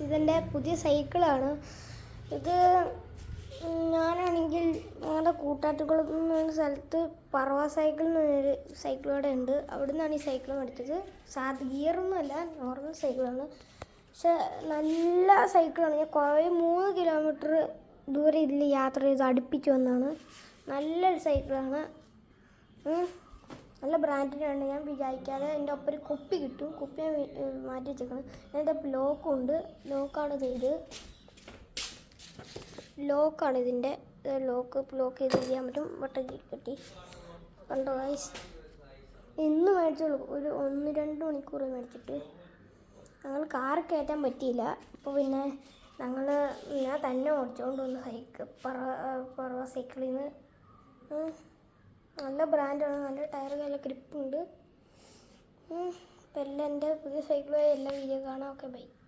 ഇതെൻ്റെ പുതിയ സൈക്കിളാണ്. ഇത് ഞാനാണെങ്കിൽ ഞങ്ങളുടെ കൂട്ടാറ്റുകുളം സ്ഥലത്ത് പറവ സൈക്കിൾ എന്നൊരു സൈക്കിൾ ഇവിടെ ഉണ്ട്. അവിടെ നിന്നാണ് ഈ സൈക്കിൾ മേടിച്ചത്. ഗിയറൊന്നുമല്ല, നോർമൽ സൈക്കിളാണ്. പക്ഷെ നല്ല സൈക്കിളാണ്. ഞാൻ കുറേ 3 കിലോമീറ്റർ ദൂരെ ഇതിൽ യാത്ര ചെയ്ത് അടുപ്പിച്ച് വന്നതാണ്. നല്ലൊരു സൈക്കിളാണ്. നല്ല ബ്രാൻഡിനാണ്. ഞാൻ വിചാരിക്കാതെ എൻ്റെ ഒപ്പം ഒരു കുപ്പി കിട്ടും. കുപ്പി ഞാൻ മാറ്റി വെച്ചേക്കണം. എൻ്റെ ലോക്കാണ് ഇതിൻ്റെ ലോക്ക് ചെയ്ത് ചെയ്യാൻ പറ്റും. ബട്ടൺ കെട്ടി കണ്ടോ ഗൈസ്. ഇന്ന് മേടിച്ചോളൂ. ഒരു 1-2 മണിക്കൂർ മേടിച്ചിട്ട്. ഞങ്ങൾ കാർ കയറ്റാൻ പറ്റിയില്ല. അപ്പോൾ പിന്നെ ഞാൻ തന്നെ ഓടിച്ചുകൊണ്ട് വന്ന പറവ സൈക്കിളിൽ നിന്ന്. നല്ല ബ്രാൻഡാണ്. നല്ല ടയർ, നല്ല ഗ്രിപ്പുണ്ട്. അപ്പോൾ എല്ലാം എൻ്റെ പുതിയ സൈക്കിളുമായി എല്ലാ വീഡിയോ കാണാം. Okay, by.